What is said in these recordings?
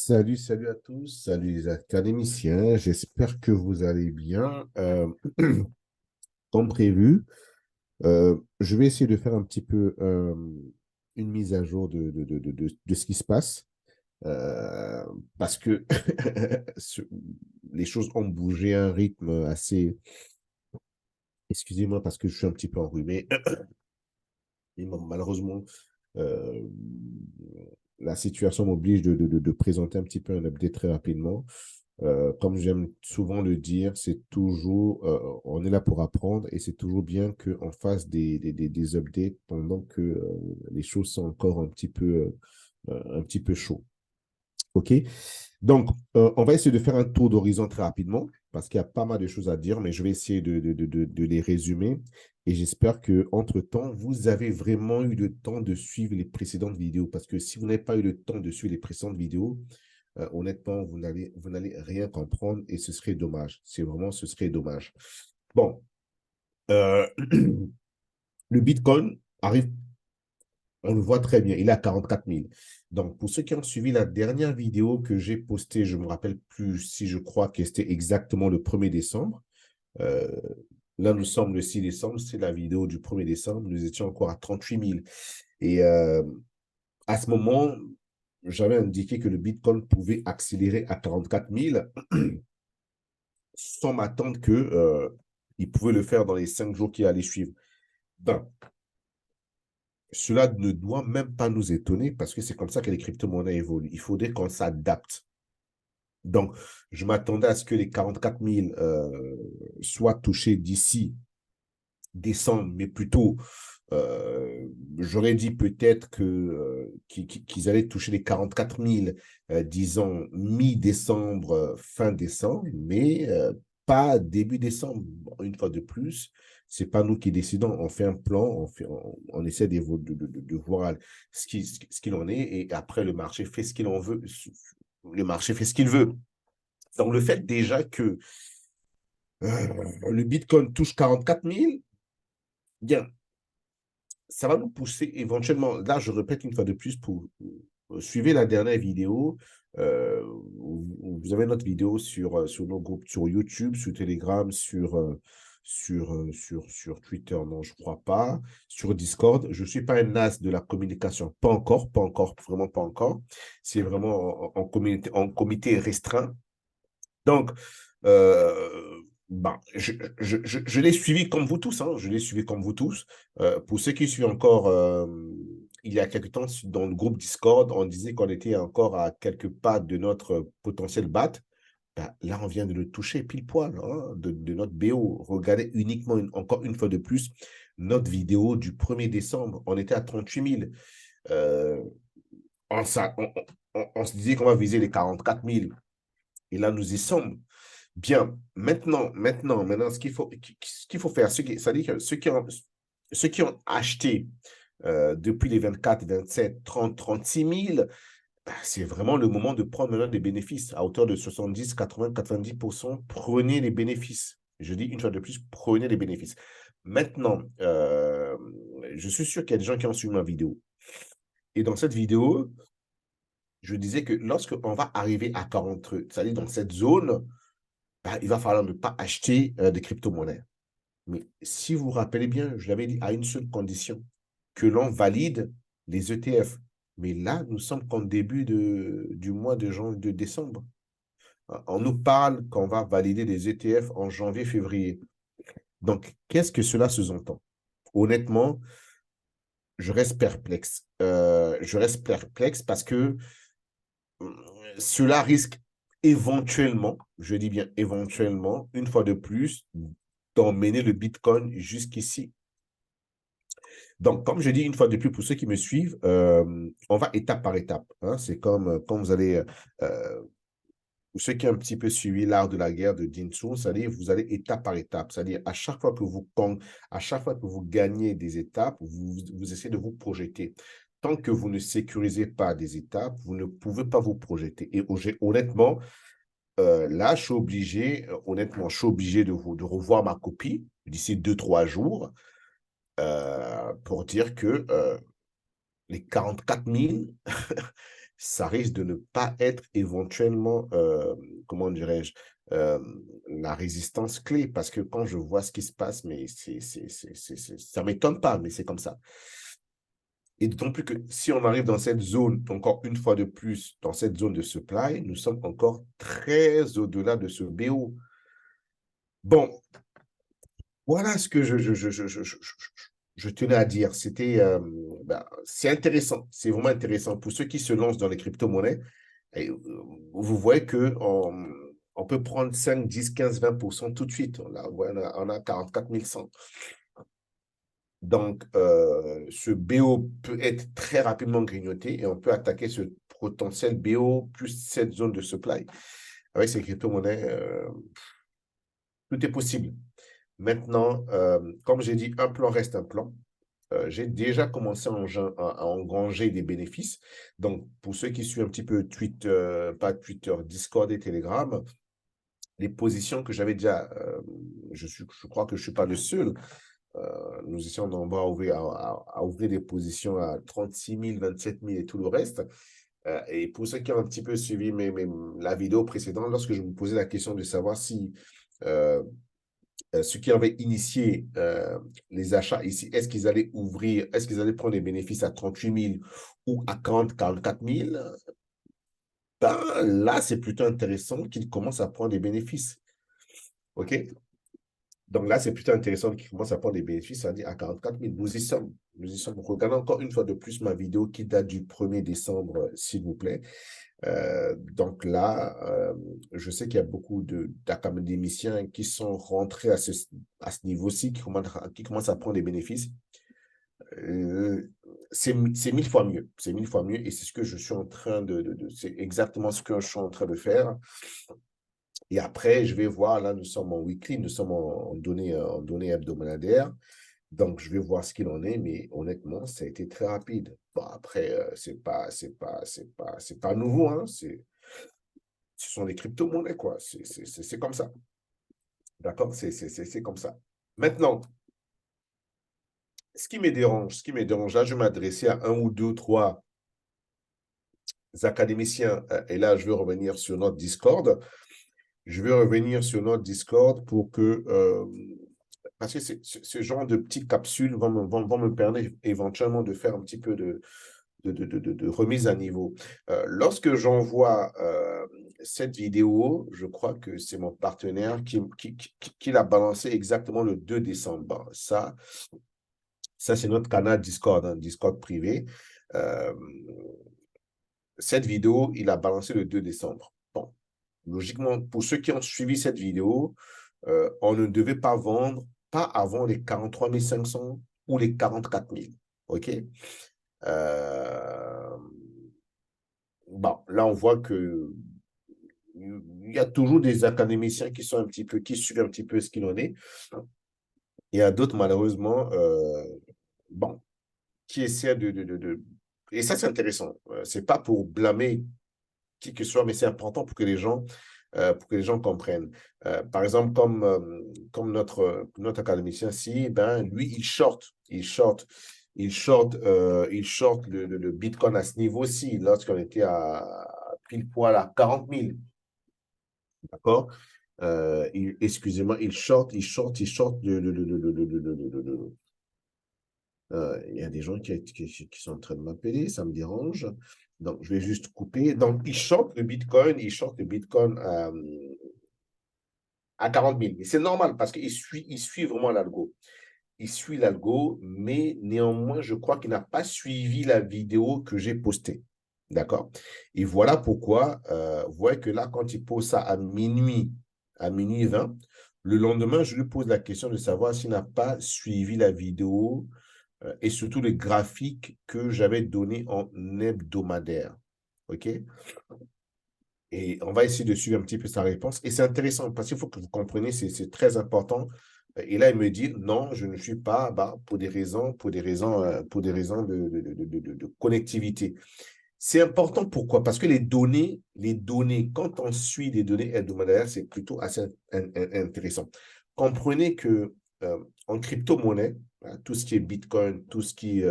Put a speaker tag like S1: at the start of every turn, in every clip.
S1: Salut à tous, salut les académiciens, j'espère que vous allez bien. Comme prévu, je vais essayer de faire un petit peu une mise à jour de ce qui se passe, euh, parce que ce- les choses ont bougé à un rythme assez... Excusez-moi parce que je suis un petit peu enrhumé. Et malheureusement, euh, la situation m'oblige de présenter un petit peu un update très rapidement. Comme j'aime souvent le dire, c'est toujours, on est là pour apprendre et c'est toujours bien qu'on fasse des updates pendant que les choses sont encore un petit peu chaudes. OK? Donc, on va essayer de faire un tour d'horizon très rapidement parce qu'il y a pas mal de choses à dire, mais je vais essayer de les résumer et j'espère que entre-temps, vous avez vraiment eu le temps de suivre les précédentes vidéos parce que si vous n'avez pas eu le temps de suivre les précédentes vidéos, honnêtement, vous n'allez rien comprendre et ce serait dommage. C'est vraiment, ce serait dommage. Bon, euh, le Bitcoin arrive, on le voit très bien, il est à 44 000. Donc, pour ceux qui ont suivi la dernière vidéo que j'ai postée, je ne me rappelle plus si je crois que c'était exactement le 1er décembre. Euh, Là, nous sommes le 6 décembre, c'est la vidéo du 1er décembre. Nous étions encore à 38 000. Et à ce moment, j'avais indiqué que le Bitcoin pouvait accélérer à 44 000 sans m'attendre que il pouvait le faire dans les 5 jours qui allaient suivre. Ben, cela ne doit même pas nous étonner parce que c'est comme ça que les crypto-monnaies évoluent. Il faudrait qu'on s'adapte. Donc, je m'attendais à ce que les 44 000 soient touchés d'ici décembre, mais plutôt, j'aurais dit peut-être qu'ils allaient toucher les 44 000, disons, mi-décembre, fin décembre, mais pas début décembre. Bon, une fois de plus, c'est pas nous qui décidons. On fait un plan, on essaie de voir ce qu'il en est, et après, le marché fait ce qu'il en veut. Le marché fait ce qu'il veut. Donc, le fait déjà que le Bitcoin touche 44 000, bien, ça va nous pousser éventuellement, là je répète une fois de plus, pour suivre la dernière vidéo, vous avez notre vidéo sur nos groupes, sur YouTube, sur Telegram, sur Twitter, non, je crois pas, sur Discord. Je ne suis pas un as de la communication, pas encore, vraiment pas encore. C'est vraiment en comité restreint. Donc, ben, je l'ai suivi comme vous tous, hein, je l'ai suivi comme vous tous. Pour ceux qui suivent encore, il y a quelque temps, dans le groupe Discord, on disait qu'on était encore à quelques pas de notre potentiel BAT. Ben, là, on vient de le toucher pile poil, hein, de notre BO. Regardez uniquement, encore une fois de plus, notre vidéo du 1er décembre. On était à 38 000. Euh, on se disait qu'on va viser les 44 000. Et là, nous y sommes. Bien, maintenant, ce qu'il faut faire, c'est-à-dire que ceux qui ont acheté depuis les 24, 27, 30, 36 000, ben, c'est vraiment le moment de prendre maintenant des bénéfices à hauteur de 70, 80, 90%. Prenez les bénéfices. Je dis une fois de plus, prenez les bénéfices. Maintenant, je suis sûr qu'il y a des gens qui ont suivi ma vidéo. Et dans cette vidéo, je disais que lorsque on va arriver à 40, c'est-à-dire dans cette zone, ben, il va falloir ne pas acheter des crypto-monnaies. Mais si vous vous rappelez bien, je l'avais dit à une seule condition, que l'on valide les ETF. Mais là, nous sommes qu'en début du mois de décembre. On nous parle qu'on va valider les ETF en janvier, février. Donc, qu'est-ce que cela sous-entend? Honnêtement, je reste perplexe parce que cela risque éventuellement, je dis bien éventuellement, une fois de plus, d'emmener le Bitcoin jusqu'ici. Donc, comme je dis une fois de plus, pour ceux qui me suivent, on va étape par étape, hein. C'est comme quand vous allez, pour ceux qui ont un petit peu suivi l'art de la guerre de Din Tzu, c'est-à-dire vous allez étape par étape. C'est-à-dire à chaque fois que vous gagnez des étapes, vous essayez de vous projeter. Tant que vous ne sécurisez pas des étapes, vous ne pouvez pas vous projeter. Et honnêtement, là, je suis obligé de revoir ma copie d'ici 2, 3 jours pour dire que les 44 000, ça risque de ne pas être éventuellement, comment dirais-je, la résistance clé, parce que quand je vois ce qui se passe, mais ça ne m'étonne pas, mais c'est comme ça. Et d'autant plus que si on arrive dans cette zone, encore une fois de plus, dans cette zone de supply, nous sommes encore très au-delà de ce BO. Bon, voilà ce que je tenais à dire. C'est intéressant, c'est vraiment intéressant. Pour ceux qui se lancent dans les crypto-monnaies, et, vous voyez on peut prendre 5, 10, 15, 20% tout de suite. On a 44 100. Donc, ce BO peut être très rapidement grignoté et on peut attaquer ce potentiel BO plus cette zone de supply. Avec ces crypto-monnaies, tout est possible. Maintenant, comme j'ai dit, un plan reste un plan. J'ai déjà commencé à engranger des bénéfices. Donc, pour ceux qui suivent un petit peu Twitter, pas Twitter, Discord et Telegram, les positions que j'avais déjà, je crois que je ne suis pas le seul. Nous étions nombreux à ouvrir des positions à 36 000, 27 000 et tout le reste. Et pour ceux qui ont un petit peu suivi la vidéo précédente, lorsque je me posais la question de savoir si euh, ceux qui avaient initié les achats ici, est-ce qu'ils allaient prendre des bénéfices à 38 000 ou à 40, 44 000, ben, là, c'est plutôt intéressant qu'ils commencent à prendre des bénéfices. OK? Donc là, c'est plutôt intéressant qu'ils commencent à prendre des bénéfices, c'est-à-dire à 44 000. Nous y sommes. Nous y sommes. Regardez encore une fois de plus ma vidéo qui date du 1er décembre, s'il vous plaît. Donc là, je sais qu'il y a beaucoup d'académiciens qui sont rentrés à ce niveau-ci, qui commencent à prendre des bénéfices. C'est 1000 fois mieux. C'est 1000 fois mieux et c'est ce que je suis en train c'est exactement ce que je suis en train de faire. Et après, je vais voir, là, nous sommes en weekly, nous sommes en données hebdomadaires. Donc, je vais voir ce qu'il en est, mais honnêtement, ça a été très rapide. Bon, après, c'est pas nouveau, hein. Ce sont les crypto-monnaies, quoi. C'est comme ça. D'accord? C'est comme ça. Maintenant, ce qui me dérange, là, je vais m'adresser à un ou deux, trois académiciens, et là, je vais revenir sur notre Discord. Je vais revenir sur notre Discord pour que, parce que ce genre de petites capsules vont me permettre éventuellement de faire un petit peu de remise à niveau. Lorsque j'envoie cette vidéo, je crois que c'est mon partenaire qui l'a balancé exactement le 2 décembre. Bon, ça c'est notre canal Discord, hein, Discord privé. Cette vidéo, il a balancé le 2 décembre. Bon, logiquement, pour ceux qui ont suivi cette vidéo, on ne devait pas vendre pas avant les 43 500 ou les 44 000. OK? Bon, là, on voit que il y a toujours des académiciens qui suivent un petit peu ce qu'il en est. Il y a d'autres, malheureusement, bon, qui essaient Et ça, c'est intéressant. C'est pas pour blâmer qui que ce soit, mais c'est important pour que les gens comprennent. Par exemple, comme notre académicien, si, ben, lui, il short le Bitcoin à ce niveau-ci, lorsqu'on était à pile poil à 40 000. D'accord? Excusez-moi, il short il y a des gens qui sont en train de m'appeler, ça me dérange. Donc, je vais juste couper. Donc, il short le Bitcoin à 40 000. Mais c'est normal parce il suit vraiment l'algo. Il suit l'algo, mais néanmoins, je crois qu'il n'a pas suivi la vidéo que j'ai postée. D'accord? Et voilà pourquoi, vous voyez que là, quand il pose ça à minuit 20, le lendemain, je lui pose la question de savoir s'il n'a pas suivi la vidéo et surtout les graphiques que j'avais donnés en hebdomadaire. OK? Et on va essayer de suivre un petit peu sa réponse. Et c'est intéressant parce qu'il faut que vous compreniez, c'est très important. Et là, il me dit, non, je ne suis pas, bah, pour des raisons de connectivité. C'est important, pourquoi? Parce que les données, quand on suit des données hebdomadaires, c'est plutôt assez intéressant. Comprenez que en crypto-monnaie, hein, tout ce qui est Bitcoin, tout ce qui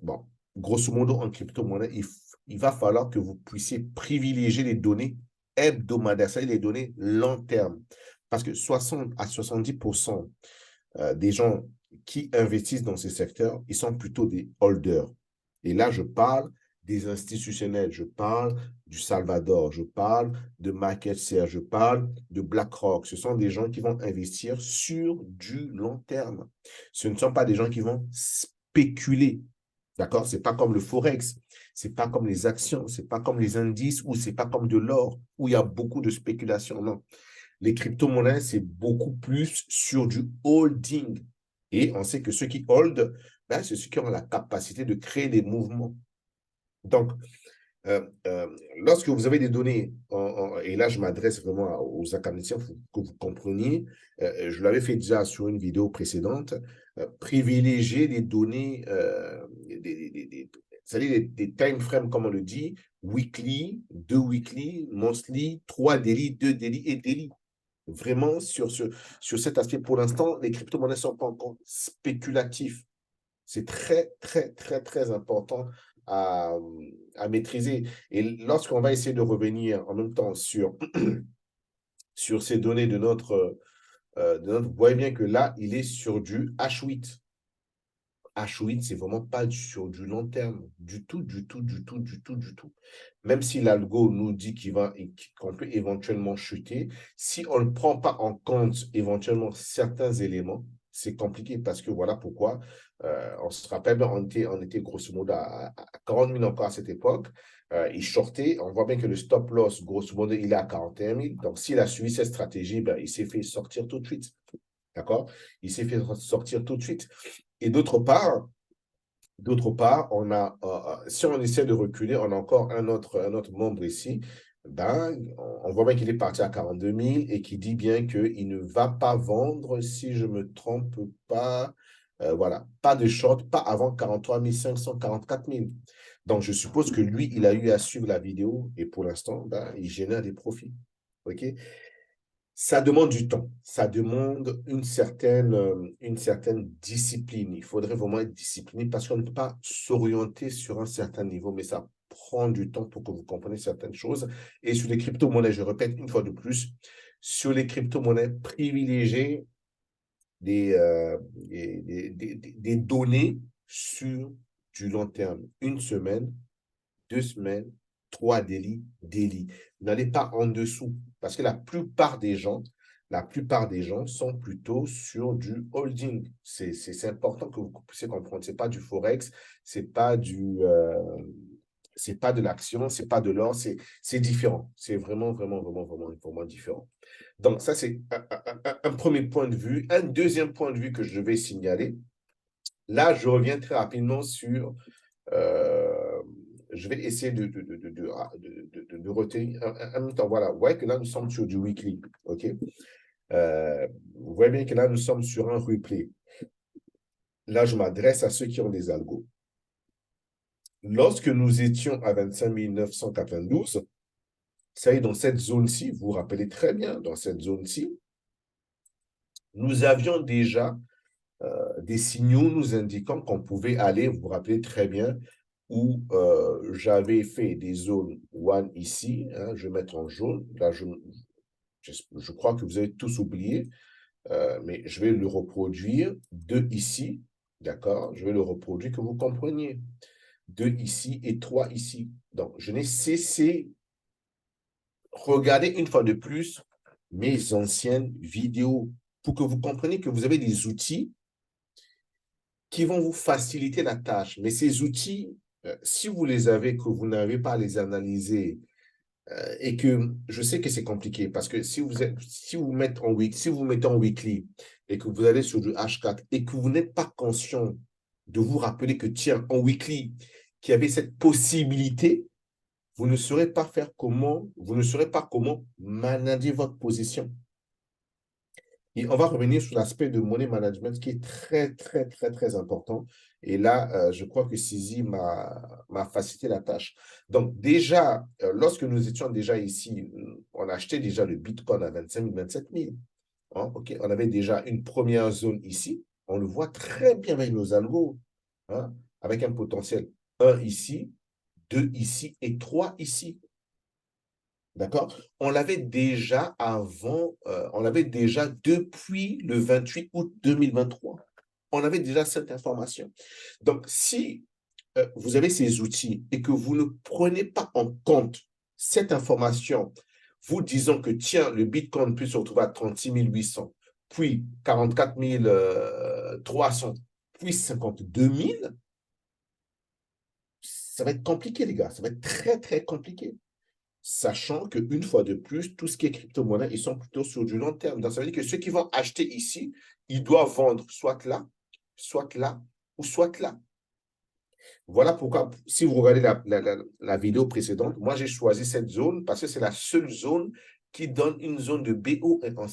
S1: bon, grosso modo, en crypto-monnaie, il va falloir que vous puissiez privilégier les données hebdomadaires, c'est-à-dire les données long terme. Parce que 60 à 70% des gens qui investissent dans ces secteurs, ils sont plutôt des holders. Et là, je parle des institutionnels, je parle du Salvador, je parle de MarketShare, je parle de BlackRock. Ce sont des gens qui vont investir sur du long terme. Ce ne sont pas des gens qui vont spéculer. D'accord? Ce n'est pas comme le Forex, ce n'est pas comme les actions, ce n'est pas comme les indices ou ce n'est pas comme de l'or où il y a beaucoup de spéculation. Non. Les crypto-monnaies, c'est beaucoup plus sur du holding. Et on sait que ceux qui hold, ben, c'est ceux qui ont la capacité de créer des mouvements. Donc, lorsque vous avez des données, et là je m'adresse vraiment aux académiciens pour que vous compreniez, je l'avais fait déjà sur une vidéo précédente, privilégier les données, c'est-à-dire des time frames, comme on le dit, weekly, 2 weekly, monthly, 3 daily, 2 daily et daily. Vraiment sur cet aspect. Pour l'instant, les crypto-monnaies ne sont pas encore spéculatifs. C'est très, très, très, très important à, maîtriser. Et lorsqu'on va essayer de revenir en même temps sur, sur ces données vous voyez bien que là, il est sur du H8. H8, c'est vraiment pas sur du long terme, du tout, du tout, du tout, du tout, du tout. Même si l'algo nous dit qu'on peut éventuellement chuter, si on ne prend pas en compte éventuellement certains éléments, c'est compliqué parce que voilà pourquoi, on se rappelle, on était grosso modo à 40 000 encore à cette époque. Il shortait, on voit bien que le stop loss, grosso modo, il est à 41 000. Donc, s'il a suivi cette stratégie, ben, il s'est fait sortir tout de suite. D'accord? Il s'est fait sortir tout de suite. Et d'autre part, si on essaie de reculer, on a encore un autre membre ici. Ben, on voit bien qu'il est parti à 42 000 et qui dit bien qu'il ne va pas vendre, si je ne me trompe pas, voilà, pas de short, pas avant 43 500, 44 000. Donc, je suppose que lui, il a eu à suivre la vidéo et pour l'instant, ben, il génère des profits. OK? Ça demande du temps, ça demande une certaine discipline. Il faudrait vraiment être discipliné parce qu'on ne peut pas s'orienter sur un certain niveau, mais ça prend du temps pour que vous compreniez certaines choses. Et sur les crypto-monnaies, je répète une fois de plus, sur les crypto-monnaies, privilégiez des données sur du long terme, une semaine, 2 semaines, 3 daily. N'allez pas en dessous parce que la plupart des gens sont plutôt sur du holding. C'est important que vous puissiez comprendre. Ce n'est pas du forex, c'est pas c'est pas de l'action, c'est pas de l'or, c'est différent. C'est vraiment, vraiment, vraiment, vraiment, vraiment différent. Donc, ça, c'est un premier point de vue. Un deuxième point de vue que je vais signaler. Là, je reviens très rapidement sur euh, je vais essayer de retenir en même temps. Voilà, vous voyez que là, nous sommes sur du weekly. OK? Vous voyez bien que là, nous sommes sur un replay. Là, je m'adresse à ceux qui ont des algos. Lorsque nous étions à 25 992, ça y est, dans cette zone-ci, vous vous rappelez très bien, dans cette zone-ci, nous avions déjà des signaux nous indiquant qu'on pouvait aller, vous vous rappelez très bien, où j'avais fait des zones one ici, hein, je vais mettre en jaune, là je crois que vous avez tous oublié, mais je vais le reproduire, 2 ici, d'accord, je vais le reproduire que vous compreniez, 2 ici et 3 ici. Donc, je n'ai cessé, regardez une fois de plus mes anciennes vidéos pour que vous compreniez que vous avez des outils qui vont vous faciliter la tâche. Mais ces outils, si vous les avez, que vous n'avez pas à les analyser, et que je sais que c'est compliqué parce que si vous mettez en weekly et que vous allez sur du H4 et que vous n'êtes pas conscient de vous rappeler que tiens, en weekly, qu'il y avait cette possibilité, vous ne saurez pas comment manager votre position. Et on va revenir sur l'aspect de money management qui est très, très, très, très important. Et là, je crois que Sisi m'a facilité la tâche. Donc, déjà, lorsque nous étions déjà ici, on achetait déjà le Bitcoin à 25 000, 27 000. Hein, OK? On avait déjà une première zone ici. On le voit très bien avec nos algos, hein, avec un potentiel. 1 ici, 2 ici et 3 ici. D'accord? On l'avait déjà avant, on l'avait déjà depuis le 28 août 2023. On avait déjà cette information. Donc, si vous avez ces outils et que vous ne prenez pas en compte cette information, vous disant que, tiens, le Bitcoin peut se retrouver à 36 800, puis 44 300, puis 52 000, ça va être compliqué, les gars. Ça va être très, très compliqué. Sachant qu'une fois de plus, tout ce qui est crypto-monnaie, ils sont plutôt sur du long terme. Donc, ça veut dire que ceux qui vont acheter ici, ils doivent vendre soit là, ou soit là. Voilà pourquoi, si vous regardez la vidéo précédente, moi, j'ai choisi cette zone parce que c'est la seule zone qui donne une zone de BO et on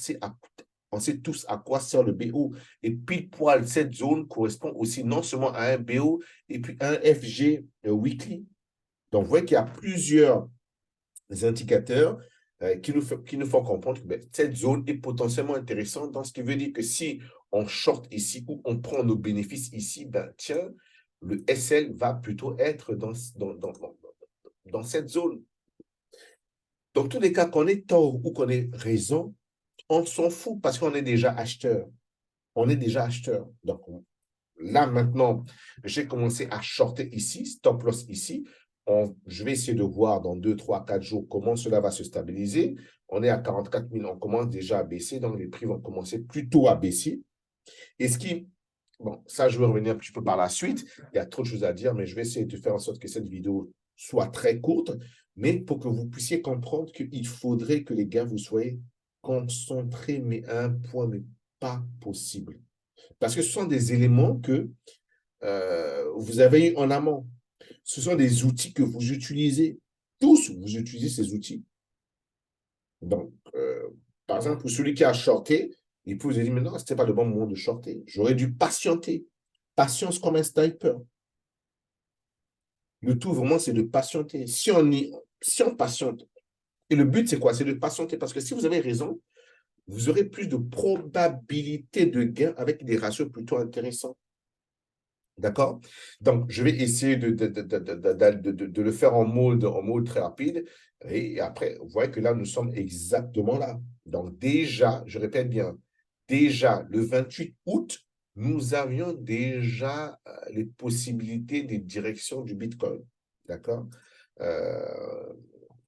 S1: sait tous à quoi sert le BO. Et pile poil, cette zone correspond aussi non seulement à un BO et puis un FG weekly. Donc, vous voyez qu'il y a plusieurs indicateurs qui nous font comprendre que cette zone est potentiellement intéressante, dans ce qui veut dire que si on short ici ou on prend nos bénéfices ici, tiens, le SL va plutôt être dans cette zone. Dans tous les cas, qu'on ait tort ou qu'on ait raison, on s'en fout parce qu'on est déjà acheteur. On est déjà acheteur. Donc, là, maintenant, j'ai commencé à shorter ici, stop loss ici. Je vais essayer de voir dans 2, 3, 4 jours comment cela va se stabiliser. On est à 44 000, on commence déjà à baisser, donc les prix vont commencer plutôt à baisser. Et ce qui, bon, ça, je vais revenir un petit peu par la suite. Il y a trop de choses à dire, mais je vais essayer de faire en sorte que cette vidéo soit très courte, mais pour que vous puissiez comprendre qu'il faudrait que les gars, vous soyez concentrés, mais à un point, mais pas possible. Parce que ce sont des éléments que vous avez eu en amont. Ce sont des outils que vous utilisez. Tous, vous utilisez ces outils. Donc, par exemple, pour celui qui a shorté, il peut vous dire, mais non, ce n'était pas le bon moment de shorter. J'aurais dû patienter. Patience comme un sniper. Le tout, vraiment, c'est de patienter. Si on patiente, et le but, c'est quoi? C'est de patienter. Parce que si vous avez raison, vous aurez plus de probabilité de gain avec des ratios plutôt intéressants. D'accord? Donc, je vais essayer de le faire en mode très rapide. Et après, vous voyez que là, nous sommes exactement là. Donc, déjà, je répète bien, déjà, le 28 août, nous avions déjà les possibilités des directions du Bitcoin. D'accord? Euh,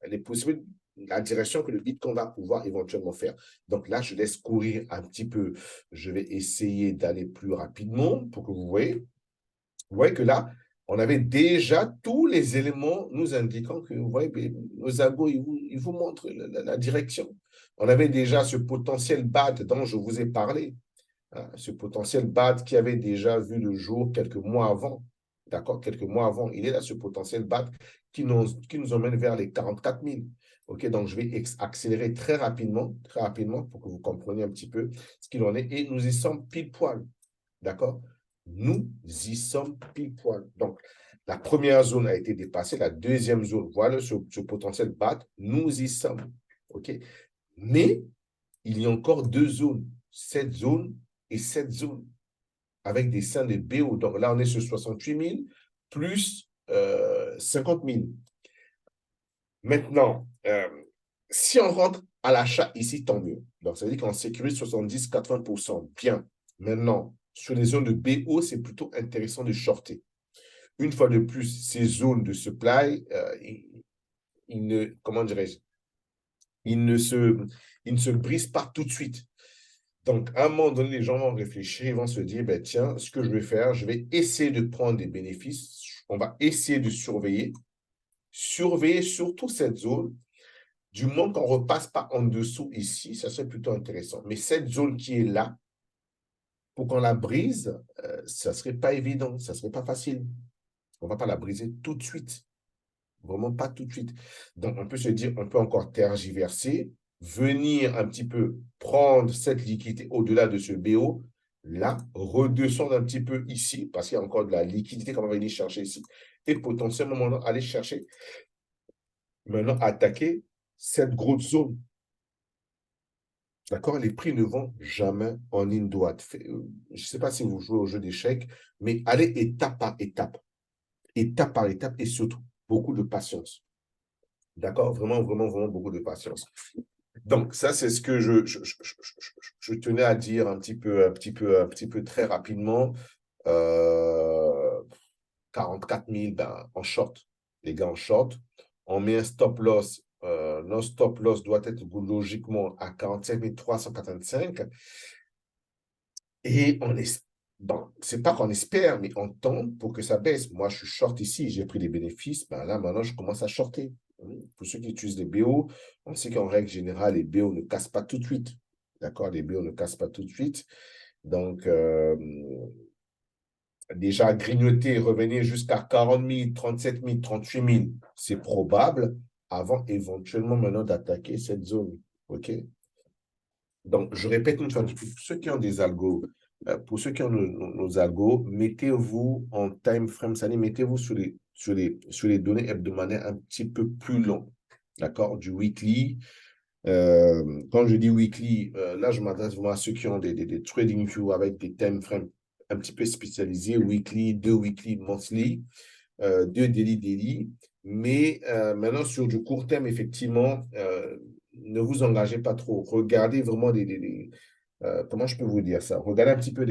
S1: les possibilités, la direction que le Bitcoin va pouvoir éventuellement faire. Donc là, je laisse courir un petit peu. Je vais essayer d'aller plus rapidement pour que vous voyez. Vous voyez que là, on avait déjà tous les éléments nous indiquant que, vous voyez, nos algos, ils vous montrent la direction. On avait déjà ce potentiel BAD dont je vous ai parlé, hein, ce potentiel BAD qui avait déjà vu le jour quelques mois avant. D'accord? Quelques mois avant, il est là, ce potentiel BAD qui nous emmène vers les 44 000. OK, donc je vais accélérer très rapidement pour que vous compreniez un petit peu ce qu'il en est. Et nous y sommes pile poil. D'accord? Nous y sommes pile poil. Donc, la première zone a été dépassée, la deuxième zone, voilà ce potentiel BAT, nous y sommes. OK? Mais il y a encore deux zones, cette zone et cette zone, avec des seins de BO. Donc là, on est sur 68 000 plus 50 000. Maintenant, si on rentre à l'achat ici, tant mieux. Donc, ça veut dire qu'on sécurise 70-80%. Bien. Maintenant, sur les zones de BO, c'est plutôt intéressant de shorter. Une fois de plus, ces zones de supply, ils ne, comment dirais-je, ils ne se brisent pas tout de suite. Donc, à un moment donné, les gens vont réfléchir, ils vont se dire, ben, tiens, ce que je vais faire, je vais essayer de prendre des bénéfices. On va essayer de surveiller surtout cette zone. Du moment qu'on ne repasse pas en dessous ici, ça serait plutôt intéressant. Mais cette zone qui est là, pour qu'on la brise, ça ne serait pas évident, ça ne serait pas facile. On ne va pas la briser tout de suite. Vraiment pas tout de suite. Donc, on peut se dire, on peut encore tergiverser, venir un petit peu prendre cette liquidité au-delà de ce BO, là, redescendre un petit peu ici, parce qu'il y a encore de la liquidité qu'on va venir chercher ici, et potentiellement maintenant aller chercher, maintenant attaquer cette grosse zone. D'accord? Les prix ne vont jamais en ligne droite. Je ne sais pas si vous jouez au jeu d'échecs, mais allez étape par étape. étape par étape et surtout beaucoup de patience. D'accord? Vraiment, vraiment, vraiment beaucoup de patience. Donc, ça, c'est ce que je tenais à dire un petit peu très rapidement. Euh, 44 000 ben, en short, les gars en short. On met un stop loss. Notre stop loss doit être logiquement à 45 385. Et on est, bon, c'est pas qu'on espère, mais on tente pour que ça baisse. Moi, je suis short ici, j'ai pris des bénéfices. Ben là, maintenant, je commence à shorter. Pour ceux qui utilisent les BO, on sait qu'en règle générale, les BO ne cassent pas tout de suite. D'accord? Les BO ne cassent pas tout de suite. Donc, déjà grignoter et revenir jusqu'à 40 000, 37 000, 38 000, c'est probable avant éventuellement maintenant d'attaquer cette zone. OK? Donc, je répète une fois de plus, pour ceux qui ont des algos, pour ceux qui ont nos algos, mettez-vous en time frame, c'est-à-dire mettez-vous sur les données hebdomadaires un petit peu plus long. D'accord? Du weekly. Quand je dis weekly, là, je m'adresse vraiment à ceux qui ont des trading views avec des time frames un petit peu spécialisés, weekly, deux weekly, monthly, deux daily. Mais maintenant, sur du court terme, effectivement, ne vous engagez pas trop. Regardez vraiment comment je peux vous dire ça? Regardez un petit peu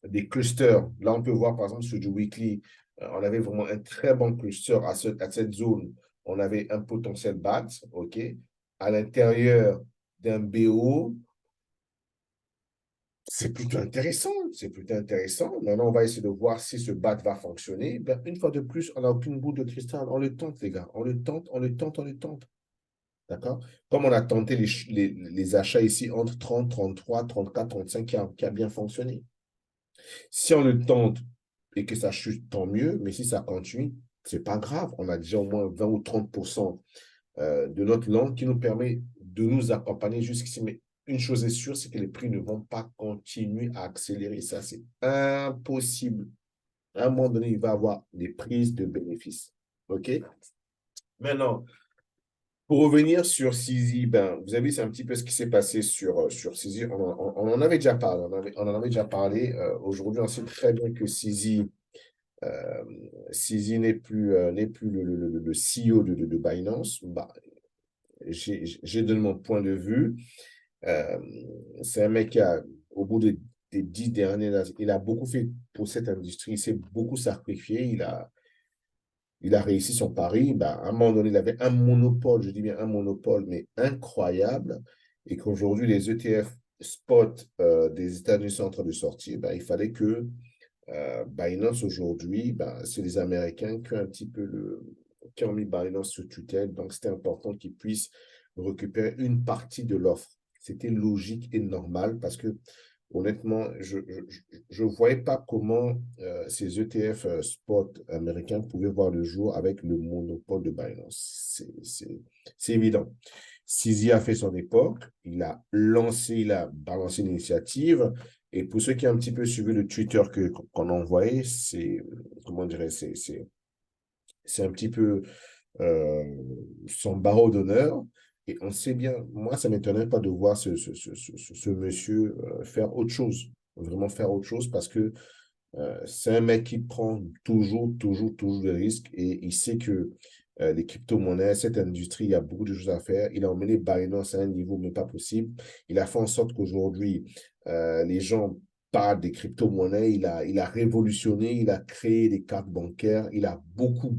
S1: des clusters. Là, on peut voir, par exemple, sur du weekly, on avait vraiment un très bon cluster à cette zone. On avait un potentiel BAT, OK? À l'intérieur d'un BO, c'est plutôt intéressant. C'est plutôt intéressant. Maintenant, on va essayer de voir si ce BAT va fonctionner. Ben, une fois de plus, on n'a aucune boule de cristal. On le tente, les gars. On le tente, on le tente, on le tente. D'accord? Comme on a tenté les achats ici entre 30, 33, 34, 35 qui a bien fonctionné. Si on le tente et que ça chute, tant mieux, mais si ça continue, c'est pas grave. On a déjà au moins 20 ou 30% de notre langue qui nous permet de nous accompagner jusqu'ici. Mais une chose est sûre, c'est que les prix ne vont pas continuer à accélérer. Ça, c'est impossible. À un moment donné, il va y avoir des prises de bénéfices. OK? Maintenant, pour revenir sur CZ, ben, vous avez vu, c'est un petit peu ce qui s'est passé sur CZ. On en avait déjà parlé. On en avait déjà parlé. Aujourd'hui, on sait très bien que CZ, n'est plus le CEO de Binance. Bah, j'ai donné mon point de vue. Euh, c'est un mec qui a, au bout des 10 dernières années, il a beaucoup fait pour cette industrie. Il s'est beaucoup sacrifié. Il a réussi son pari. Ben, à un moment donné, il avait un monopole, je dis bien un monopole, mais incroyable. Et qu'aujourd'hui, les ETF spot des États-Unis sont en train de sortir. Ben, il fallait que Binance aujourd'hui, ben, c'est les Américains qui ont un petit peu qui ont mis Binance sous tutelle. Donc, c'était important qu'ils puissent récupérer une partie de l'offre. C'était logique et normal parce que honnêtement, je ne voyais pas comment ces ETF spot américains pouvaient voir le jour avec le monopole de Binance. C'est évident. Sisi a fait son époque, il a balancé l'initiative. Et pour ceux qui ont un petit peu suivi le Twitter qu'on a envoyé, comment dirais c'est un petit peu euh, son barreau d'honneur. Et on sait bien, moi, ça ne m'étonnerait pas de voir ce monsieur faire autre chose, vraiment faire autre chose, parce que c'est un mec qui prend toujours des risques et il sait que les crypto-monnaies, cette industrie, il y a beaucoup de choses à faire. Il a emmené Binance à un niveau mais pas possible. Il a fait en sorte qu'aujourd'hui, les gens parlent des crypto-monnaies. Il a révolutionné, il a créé des cartes bancaires. Il a beaucoup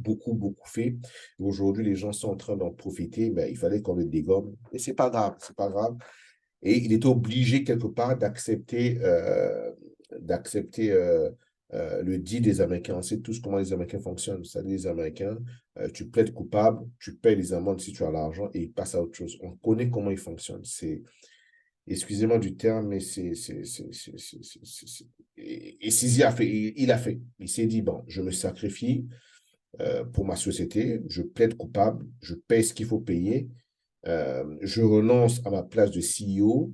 S1: fait. Aujourd'hui, les gens sont en train d'en profiter. Mais il fallait qu'on le dégomme. Et c'est pas grave, c'est pas grave. Et il était obligé quelque part d'accepter le dit des Américains. On sait tous comment les Américains fonctionnent. C'est-à-dire les Américains, tu plaides coupable, tu payes les amendes si tu as l'argent et ils passent à autre chose. On connaît comment ils fonctionnent. Excusez-moi du terme, mais et Sisi a fait, il a fait. Il s'est dit, bon, je me sacrifie pour ma société, je plaide coupable, je paye ce qu'il faut payer, je renonce à ma place de CEO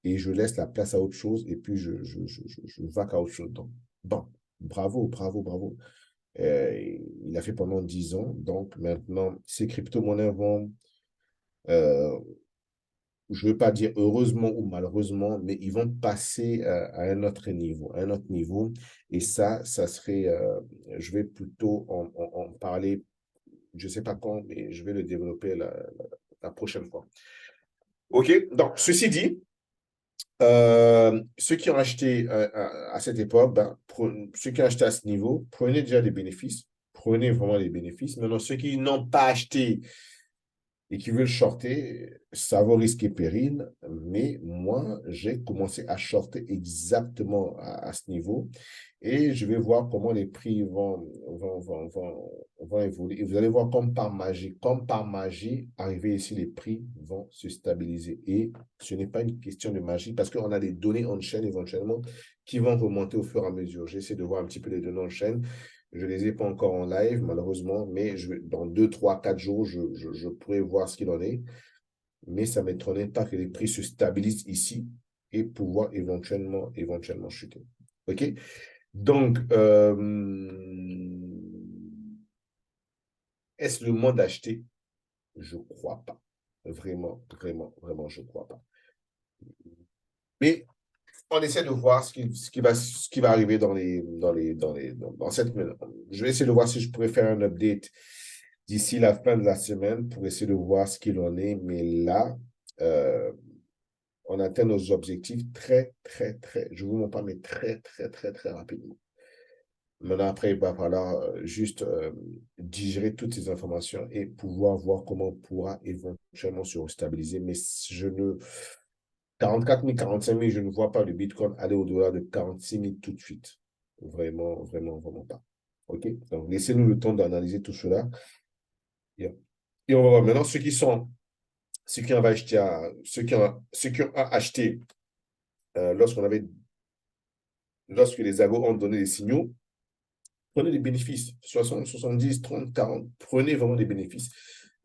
S1: et je laisse la place à autre chose et puis je vaque à autre chose. Donc, bon, bravo. Il a fait pendant 10 ans. Donc, maintenant, ces crypto-monnaies vont, euh, je ne veux pas dire heureusement ou malheureusement, mais ils vont passer à un autre niveau, un autre niveau. Et ça serait, je vais plutôt en parler, je ne sais pas quand, mais je vais le développer la prochaine fois. OK, donc ceci dit, ceux qui ont acheté à cette époque, ben, ceux qui ont acheté à ce niveau, prenez déjà des bénéfices. Prenez vraiment les bénéfices. Maintenant, ceux qui n'ont pas acheté et qui veulent shorter, ça vaut risque et péril. Mais moi, j'ai commencé à shorter exactement à ce niveau et je vais voir comment les prix vont évoluer. Et vous allez voir comme par magie, arrivé ici, les prix vont se stabiliser. Et ce n'est pas une question de magie parce qu'on a des données on-chain éventuellement qui vont remonter au fur et à mesure. J'essaie de voir un petit peu les données on-chain. Je ne les ai pas encore en live, malheureusement, mais dans 2, 3, 4 jours, je pourrai voir ce qu'il en est. Mais ça ne m'étonnerait pas que les prix se stabilisent ici et pouvoir éventuellement chuter. OK? Donc, est-ce le moment d'acheter? Je ne crois pas. Vraiment, vraiment, vraiment, je ne crois pas. Mais on essaie de voir ce qui va arriver dans cette semaine. Je vais essayer de voir si je pourrais faire un update d'ici la fin de la semaine pour essayer de voir ce qu'il en est. Mais là, euh, on atteint nos objectifs très, très, très, je ne vous mens pas, mais très, très, très, très rapidement. Maintenant, après, il va falloir juste digérer toutes ces informations et pouvoir voir comment on pourra éventuellement se restabiliser. Mais je ne 44 000, 45 000, je ne vois pas le Bitcoin aller au-delà de 46 000 tout de suite. Vraiment, vraiment, vraiment pas. OK? Donc, laissez-nous le temps d'analyser tout cela. Et on va voir maintenant ceux qui ont acheté lorsque les agos ont donné des signaux, prenez des bénéfices. 60, 70, 30, 40. Prenez vraiment des bénéfices.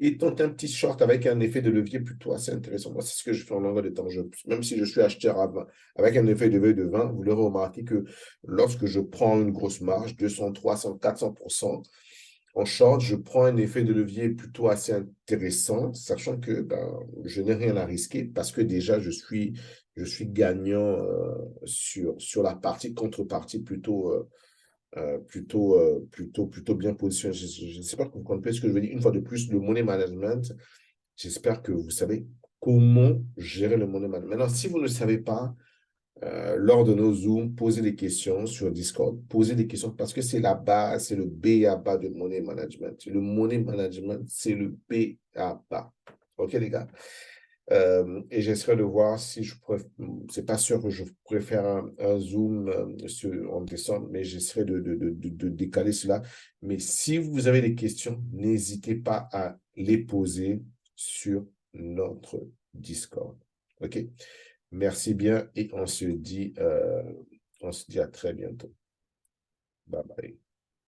S1: Et tentez un petit short avec un effet de levier plutôt assez intéressant. Moi, c'est ce que je fais en longueur de temps. Même si je suis acheteur à 20, avec un effet de levier de 20, vous l'aurez remarqué que lorsque je prends une grosse marge, 200, 300, 400%, en short, je prends un effet de levier plutôt assez intéressant, sachant que ben, je n'ai rien à risquer parce que déjà, je suis gagnant sur la partie contrepartie plutôt bien positionné. Je ne sais pas si vous comprenez ce que je veux dire. Une fois de plus, le money management, j'espère que vous savez comment gérer le money management. Maintenant, si vous ne savez pas, lors de nos Zooms, posez des questions sur Discord, posez des questions parce que c'est la base, c'est le B à bas de money management. Le money management, c'est le B à bas. OK, les gars? Et j'essaierai de voir si je pourrais, c'est pas sûr que je pourrais faire un Zoom en décembre, mais j'essaierai de décaler cela. Mais si vous avez des questions, n'hésitez pas à les poser sur notre Discord. OK? Merci bien et on se dit à très bientôt. Bye bye.